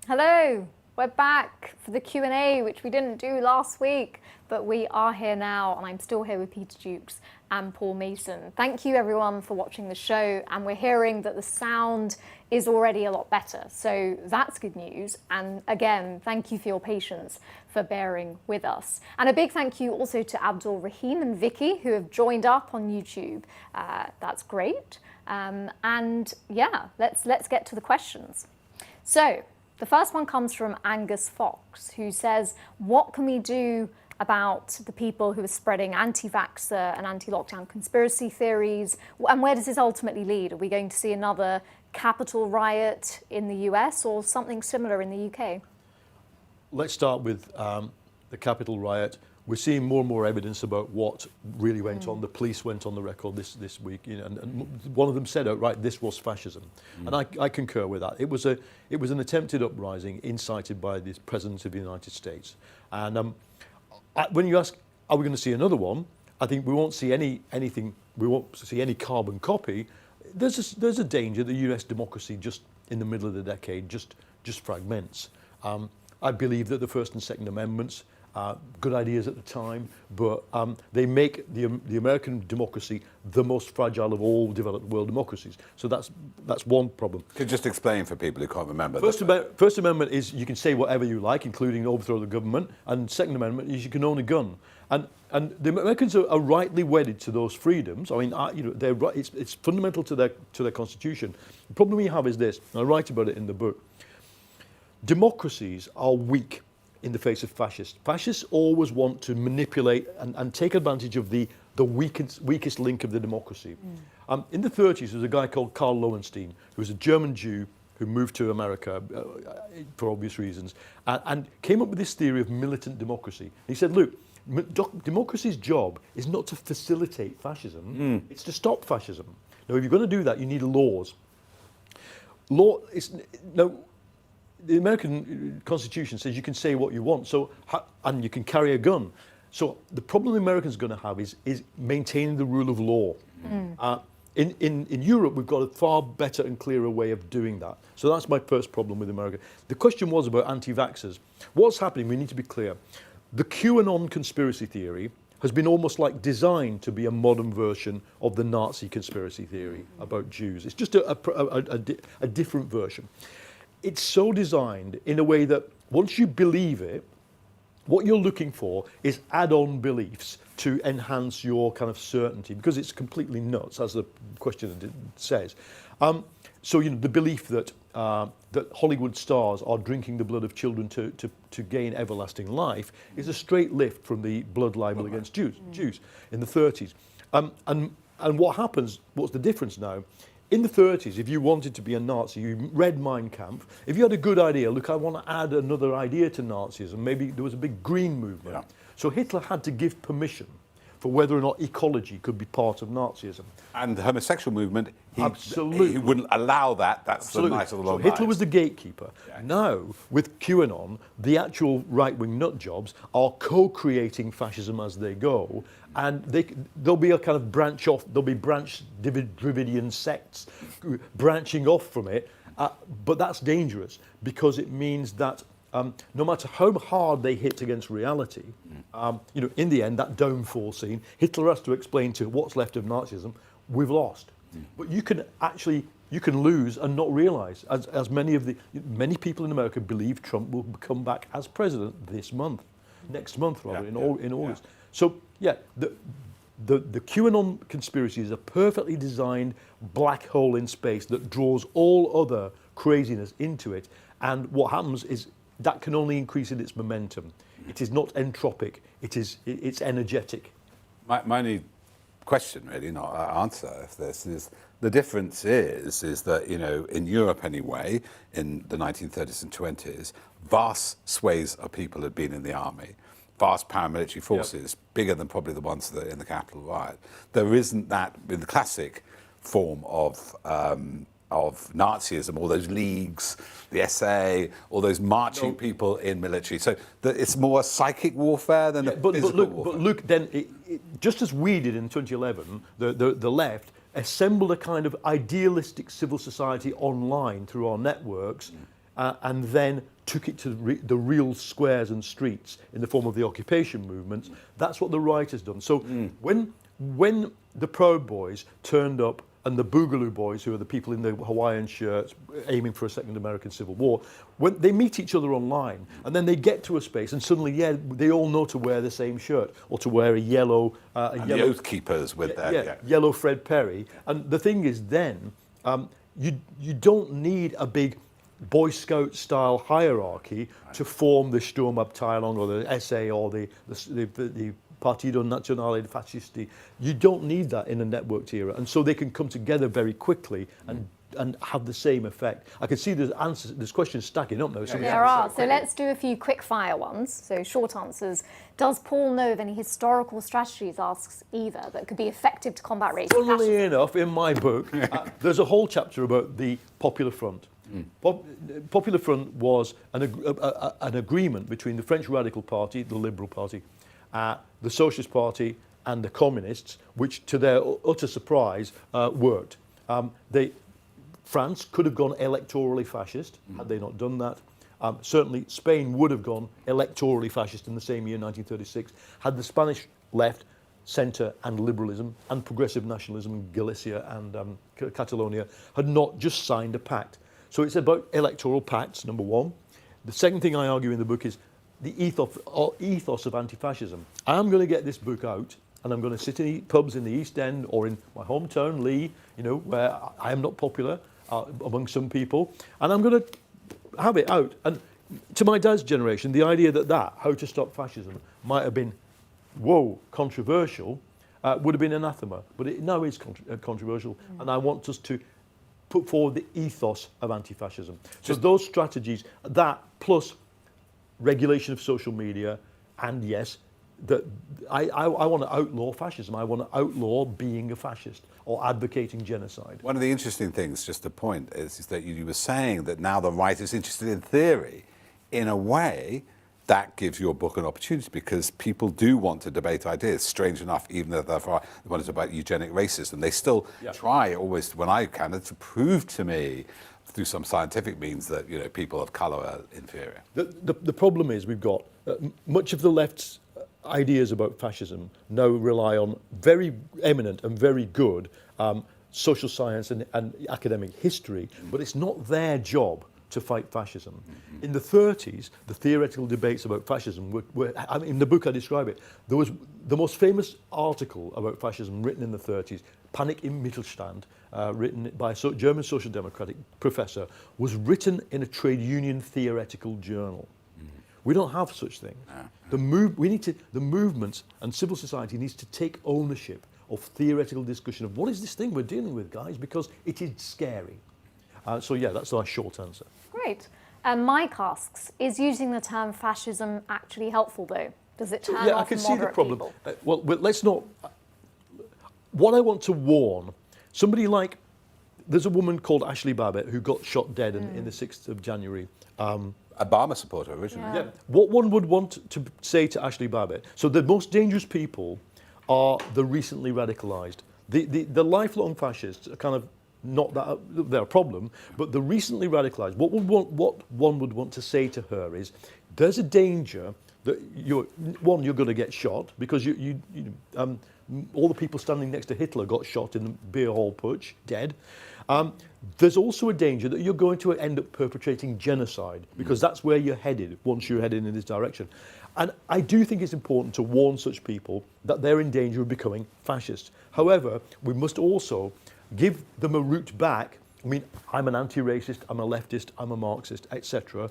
Hello, we're back for the Q&A, which we didn't do last week, but we are here now, and I'm still here with Peter Jukes and Paul Mason. Thank you everyone for watching the show, and we're hearing that the sound is already a lot better, so that's good news. And again, thank you for your patience for bearing with us. And a big thank you also to Abdul Rahim and Vicky, who have joined up on YouTube. That's great. And yeah, let's get to the questions. So, the first one comes from Angus Fox, who says, what can we do about the people who are spreading anti-vaxxer and anti-lockdown conspiracy theories? And where does this ultimately lead? Are we going to see another Capitol riot in the US or something similar in the UK? Let's start with the Capitol riot. We're seeing more and more evidence about what really went on. The police went on the record this week, you know, and one of them said outright, this was fascism. And I concur with that. It was an attempted uprising incited by the President of the United States. And when you ask, are we going to see another one? I think we won't see anything. We won't see any carbon copy. There's a danger that US democracy just in the middle of the decade just fragments. I believe that the First and Second Amendments good ideas at the time, but they make the American democracy the most fragile of all developed world democracies. So that's one problem. Could you just explain for people who can't remember? First Amendment is you can say whatever you like, including overthrow the government, and Second Amendment is you can own a gun. And the Americans are rightly wedded to those freedoms. I mean, they're right, it's fundamental to their constitution. The problem we have is this, and I write about it in the book. Democracies are weak in the face of fascists. Fascists always want to manipulate and take advantage of the weakest link of the democracy. In the 30s, there was a guy called Karl Lowenstein, who was a German Jew who moved to America for obvious reasons, and came up with this theory of militant democracy. He said, look, democracy's job is not to facilitate fascism, it's to stop fascism. Now, if you're going to do that, you need laws. The American Constitution says you can say what you want, and you can carry a gun. So the problem the Americans are going to have is maintaining the rule of law. In Europe, we've got a far better and clearer way of doing that. So that's my first problem with America. The question was about anti-vaxxers. What's happening, we need to be clear. The QAnon conspiracy theory has been almost like designed to be a modern version of the Nazi conspiracy theory about Jews. It's just a different version. It's so designed in a way that once you believe it, what you're looking for is add-on beliefs to enhance your kind of certainty, because it's completely nuts, as the question says. So the belief that Hollywood stars are drinking the blood of children to gain everlasting life is a straight lift from the blood libel against Jews in the 30s. And what happens? What's the difference now? In the 30s, if you wanted to be a Nazi, you read Mein Kampf. If you had a good idea, look, I want to add another idea to Nazism, maybe there was a big green movement. Yeah. So Hitler had to give permission for whether or not ecology could be part of Nazism. And the homosexual movement, absolutely, he wouldn't allow that. That's absolutely. The night of the long so Hitler was the gatekeeper. Yeah. Now, with QAnon, the actual right-wing nut jobs are co-creating fascism as they go, and there'll be a kind of branch off. There'll be branch Dravidian sects branching off from it, but that's dangerous because it means that no matter how hard they hit against reality, in the end, that downfall scene, Hitler has to explain to what's left of Nazism, we've lost. But you can lose and not realise, as many people in America believe Trump will come back as president next month rather, in August. Yeah. So the QAnon conspiracy is a perfectly designed black hole in space that draws all other craziness into it, and what happens is that can only increase in its momentum. It is not entropic, it's energetic. My only question, really, not answer, of this is the difference is that, in Europe anyway, in the 1930s and 20s, vast swathes of people had been in the army, vast paramilitary forces, bigger than probably the ones that in the Capitol riot. There isn't that in the classic form of Nazism, all those leagues, the SA, all those marching people in military. So it's more psychic warfare than physical warfare. But look, then, just as we did in 2011, the left assembled a kind of idealistic civil society online through our networks, and then took it to the real squares and streets in the form of the occupation movements. That's what the right has done. So when the Proud Boys turned up, and the Boogaloo Boys, who are the people in the Hawaiian shirts aiming for a second American Civil War, when they meet each other online, and then they get to a space, and suddenly, they all know to wear the same shirt, or to wear a yellow... the Oath Keepers with that. Yellow Fred Perry. And the thing is then, you don't need a big Boy Scout-style hierarchy to form the Sturmabteilung, or the SA, or the Partido Nazionale Fascisti. You don't need that in a networked era, and so they can come together very quickly and have the same effect. I can see there's questions stacking up now. So there are. So let's do a few quick fire ones. So short answers. Does Paul know of any historical strategies, asks Eva, that could be effective to combat racist fascism? Funnily enough, in my book, there's a whole chapter about the Popular Front. Popular Front was an agreement between the French Radical Party, the Liberal Party, the Socialist Party and the Communists, which to their utter surprise worked. France could have gone electorally fascist had they not done that. Certainly, Spain would have gone electorally fascist in the same year, 1936, had the Spanish left, centre and liberalism and progressive nationalism in Galicia and Catalonia had not just signed a pact. So it's about electoral pacts, number one. The second thing I argue in the book is the ethos of anti-fascism. I'm going to get this book out and I'm going to sit in pubs in the East End or in my hometown, Lee, where I am not popular among some people, and I'm going to have it out. And to my dad's generation, the idea that how to stop fascism might have been, controversial, would have been anathema. But it now is controversial, and I want us to put forward the ethos of anti-fascism. So those strategies, that plus regulation of social media, and yes, that I want to outlaw fascism. I want to outlaw being a fascist or advocating genocide. One of the interesting things, just a point, is that you were saying that now the right is interested in theory. In a way, that gives your book an opportunity because people do want to debate ideas. Strange enough, even though the one is about eugenic racism, they still try always, when I can, to prove to me through some scientific means that people of colour are inferior. The problem is we've got much of the left's ideas about fascism now rely on very eminent and very good social science and academic history, but it's not their job to fight fascism. Mm-hmm. In the 30s, the theoretical debates about fascism were in the book I describe it, there was the most famous article about fascism written in the 30s, Panic im Mittelstand, written by a German social democratic professor, was written in a trade union theoretical journal. We don't have such things. The movements and civil society needs to take ownership of theoretical discussion of what is this thing we're dealing with, guys, because it is scary. So that's our short answer. Great. Mike asks, is using the term fascism actually helpful though? Does it turn off I can see the problem. People? Well, let's not. What I want to warn, somebody like, there's a woman called Ashley Babbitt who got shot dead in the 6th of January. Obama supporter originally. Yeah. What one would want to say to Ashley Babbitt, so the most dangerous people are the recently radicalised. The lifelong fascists are kind of not that they're a problem, but the recently radicalised, what one would want to say to her is, there's a danger that you're going to get shot because all the people standing next to Hitler got shot in the beer hall putsch, dead. There's also a danger that you're going to end up perpetrating genocide because that's where you're headed once you're heading in this direction. And I do think it's important to warn such people that they're in danger of becoming fascists. However, we must also give them a route back. I mean, I'm an anti-racist, I'm a leftist, I'm a Marxist, etc.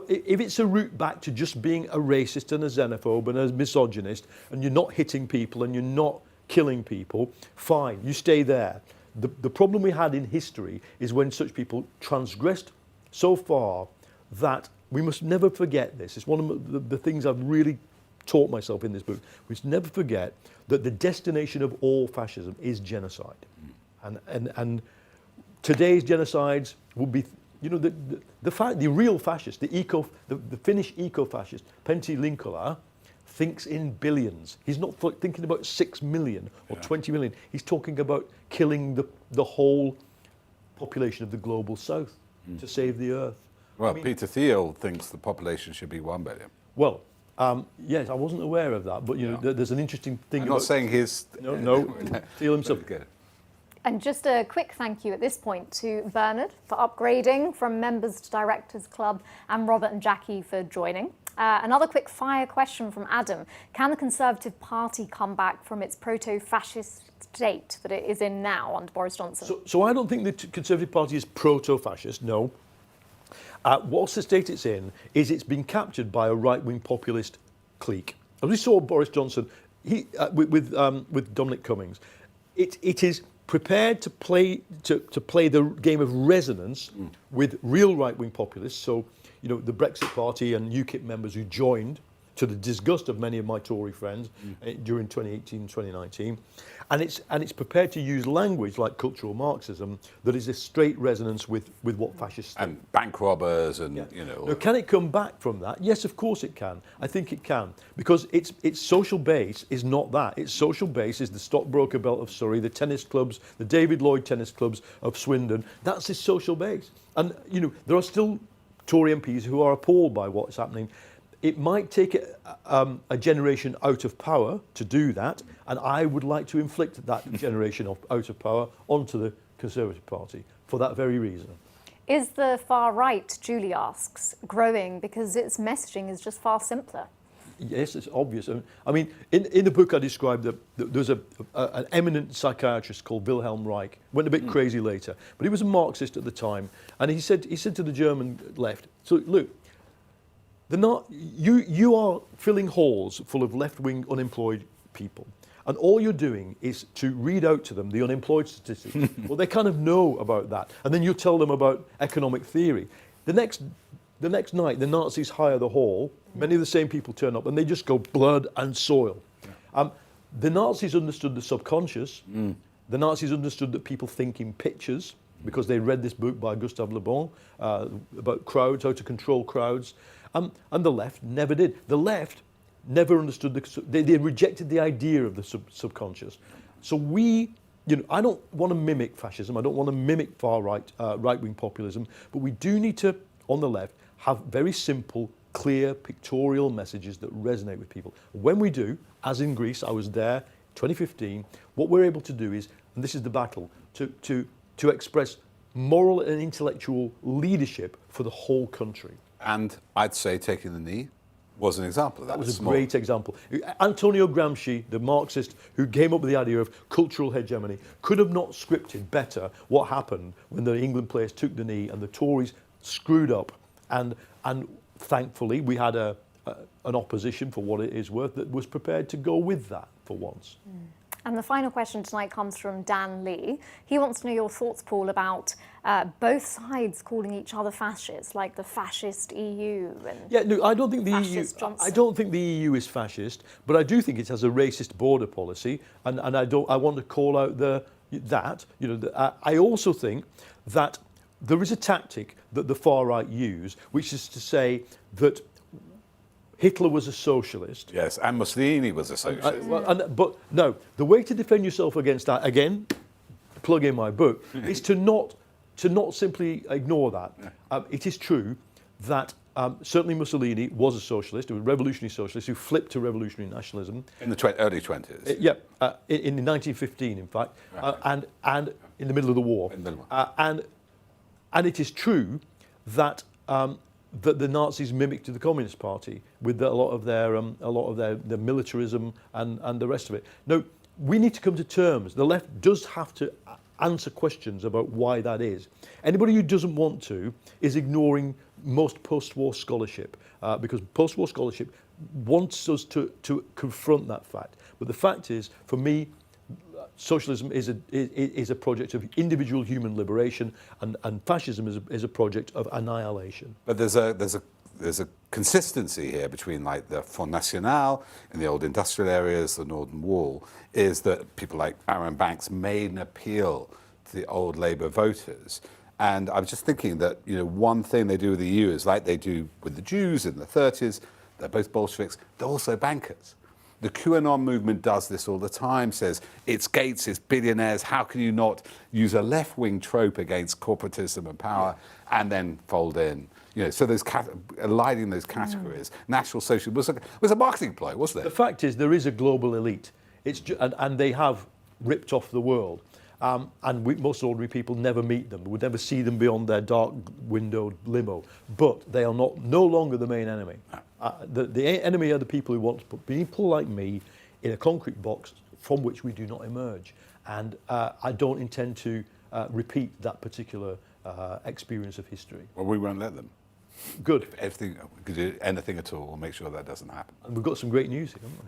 If it's a route back to just being a racist and a xenophobe and a misogynist, and you're not hitting people and you're not killing people, fine, you stay there. The problem we had in history is when such people transgressed so far that we must never forget this. It's one of the things I've really taught myself in this book. We must never forget that the destination of all fascism is genocide. And today's genocides would be, the real fascist, the Finnish eco-fascist, Pentti Linkola, thinks in billions. He's not thinking about 6 million or 20 million. He's talking about killing the whole population of the global south to save the earth. Well, Peter Thiel thinks the population should be 1 billion. Well, yes, I wasn't aware of that, but there's an interesting thing. I'm not saying his. No, Thiel himself. Good. And just a quick thank you at this point to Bernard for upgrading from members to Directors Club and Robert and Jackie for joining. Another quick fire question from Adam. Can the Conservative Party come back from its proto-fascist state that it is in now under Boris Johnson? So I don't think the Conservative Party is proto-fascist, no. What's the state it's in is it's been captured by a right-wing populist clique. As we saw Boris Johnson with Dominic Cummings, it is prepared to play the game of resonance with real right-wing populists. So, the Brexit Party and UKIP members who joined to the disgust of many of my Tory friends during 2018, 2019. And it's prepared to use language like cultural Marxism that is a straight resonance with what fascists think. And bank robbers and, Now, can it come back from that? Yes, of course it can. I think it can. Because its social base is not that. Its social base is the stockbroker belt of Surrey, the tennis clubs, the David Lloyd tennis clubs of Swindon. That's its social base. And, there are still Tory MPs who are appalled by what's happening. It might take a generation out of power to do that, and I would like to inflict that generation out of power onto the Conservative Party for that very reason. Is the far right, Julie asks, growing because its messaging is just far simpler? Yes, it's obvious. I mean, in the book I described that there's an eminent psychiatrist called Wilhelm Reich, went a bit crazy later, but he was a Marxist at the time, and he said to the German left, so look, you are filling halls full of left-wing unemployed people, and all you're doing is to read out to them the unemployed statistics. Well, they kind of know about that, and then you tell them about economic theory. The next night, the Nazis hire the hall. Many of the same people turn up, and they just go blood and soil. The Nazis understood the subconscious. The Nazis understood that people think in pictures because they read this book by Gustave Le Bon about crowds, how to control crowds. And the left never did. The left never understood they rejected the idea of the subconscious. So I don't want to mimic fascism. I don't want to mimic far right-wing populism. But we do need to, on the left, have very simple, clear, pictorial messages that resonate with people. When we do, as in Greece, I was there, 2015. What we're able to do is, and this is the battle, to express moral and intellectual leadership for the whole country. And I'd say taking the knee was an example of that. That was a great example. Antonio Gramsci, the Marxist who came up with the idea of cultural hegemony, could have not scripted better what happened when the England players took the knee and the Tories screwed up. And thankfully, we had an opposition, for what it is worth, that was prepared to go with that for once. And the final question tonight comes from Dan Lee. He wants to know your thoughts, Paul, about both sides calling each other fascists, like the fascist EU. No, I don't think the EU. Johnson. I don't think the EU is fascist, but I do think it has a racist border policy, and I want to call out that. I also think that there is a tactic that the far right use, which is to say that Hitler was a socialist. Yes, and Mussolini was a socialist. But no, the way to defend yourself against that, again, plug in my book, is to not simply ignore that. It is true that certainly Mussolini was a socialist, a revolutionary socialist who flipped to revolutionary nationalism. In the early 20s. In 1915, in fact, and in the middle of the war. And it is true that that the Nazis mimicked the Communist Party with a lot of their militarism and the rest of it. No, we need to come to terms. The left does have to answer questions about why that is. Anybody who doesn't want to is ignoring most post-war scholarship, because post-war scholarship wants us to confront that fact. But the fact is, for me, socialism is a project of individual human liberation, and fascism is a project of annihilation. But there's a consistency here between, like, the Front National in the old industrial areas, the Northern Wall, is that people like Aaron Banks made an appeal to the old Labour voters. And I was just thinking that, one thing they do with the EU is like they do with the Jews in the 30s. They're both Bolsheviks. They're also bankers. The QAnon movement does this all the time, says it's Gates, it's billionaires, how can you not use a left-wing trope against corporatism and power and then fold in? So those aligning those categories, National Socialism was a marketing ploy, wasn't it? The fact is, there is a global elite, and they have ripped off the world. And most ordinary people never meet them. We would never see them beyond their dark windowed limo. But they are no longer the main enemy. The enemy are the people who want to put people like me in a concrete box from which we do not emerge. And I don't intend to repeat that particular experience of history. Well, we won't let them. Good. If we could do anything at all, we'll make sure that doesn't happen. And we've got some great news here, haven't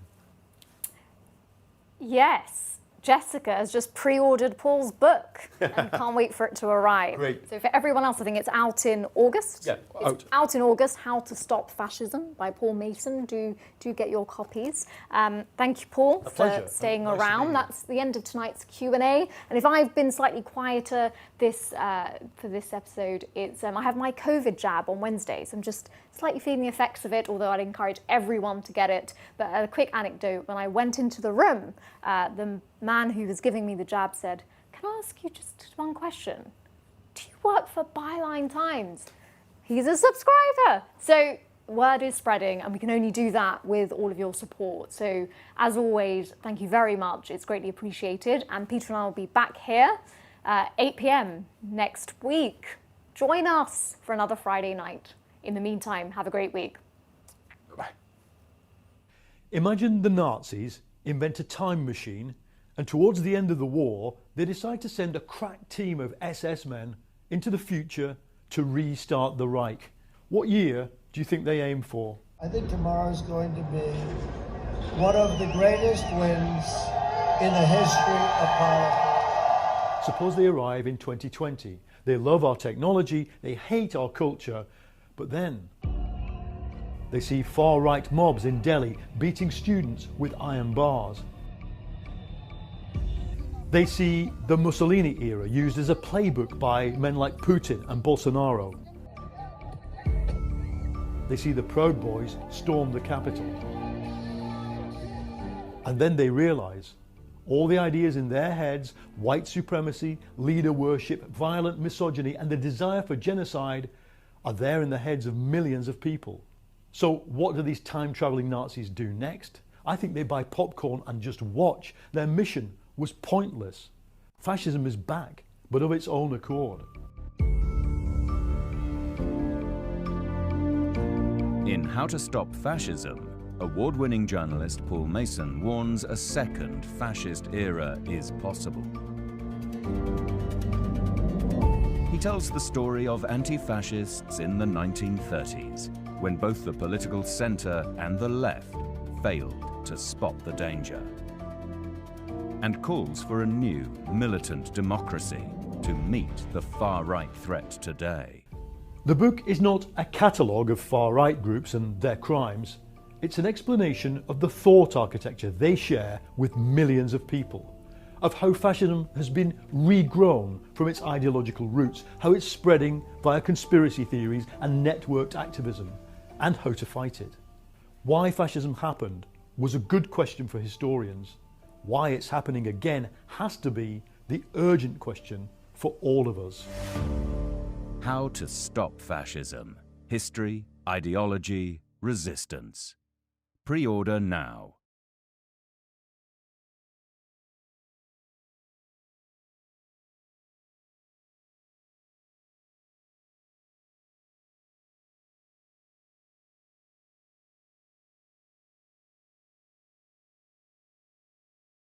we? Yes. Jessica has just pre-ordered Paul's book and can't wait for it to arrive. Great. So for everyone else, I think it's out in August. Yeah, it's out in August. How to Stop Fascism by Paul Mason. Do get your copies. Thank you, Paul, for staying around. That's the end of tonight's Q&A. And if I've been slightly quieter for this episode, it's I have my COVID jab on Wednesdays. I'm just slightly feeling the effects of it, although I'd encourage everyone to get it. But a quick anecdote: when I went into the room, the man who was giving me the jab said, "Can I ask you just one question? Do you work for Byline Times?" he's a subscriber. So word is spreading, and we can only do that with all of your support. So as always, thank you very much. It's greatly appreciated. And Peter and I will be back here 8 p.m. next week. Join us for another Friday night. In the meantime, have a great week. Bye. Imagine the Nazis invent a time machine, and towards the end of the war, they decide to send a crack team of SS men into the future to restart the Reich. What year do you think they aim for? I think tomorrow's going to be one of the greatest wins in the history of politics. Suppose they arrive in 2020. They love our technology, they hate our culture, but then they see far-right mobs in Delhi beating students with iron bars. They see the Mussolini era used as a playbook by men like Putin and Bolsonaro. They see the Proud Boys storm the Capitol. And then they realise all the ideas in their heads, white supremacy, leader worship, violent misogyny, and the desire for genocide are there in the heads of millions of people. So what do these time-travelling Nazis do next? I think they buy popcorn and just watch. Their mission was pointless. Fascism is back, but of its own accord. In How to Stop Fascism, award-winning journalist Paul Mason warns a second fascist era is possible. He tells the story of anti-fascists in the 1930s, when both the political centre and the left failed to spot the danger, and calls for a new militant democracy to meet the far-right threat today. The book is not a catalogue of far-right groups and their crimes. It's an explanation of the thought architecture they share with millions of people, of how fascism has been regrown from its ideological roots, how it's spreading via conspiracy theories and networked activism, and how to fight it. Why fascism happened was a good question for historians. Why it's happening again has to be the urgent question for all of us. How to Stop Fascism. History, Ideology, Resistance. Pre-order now.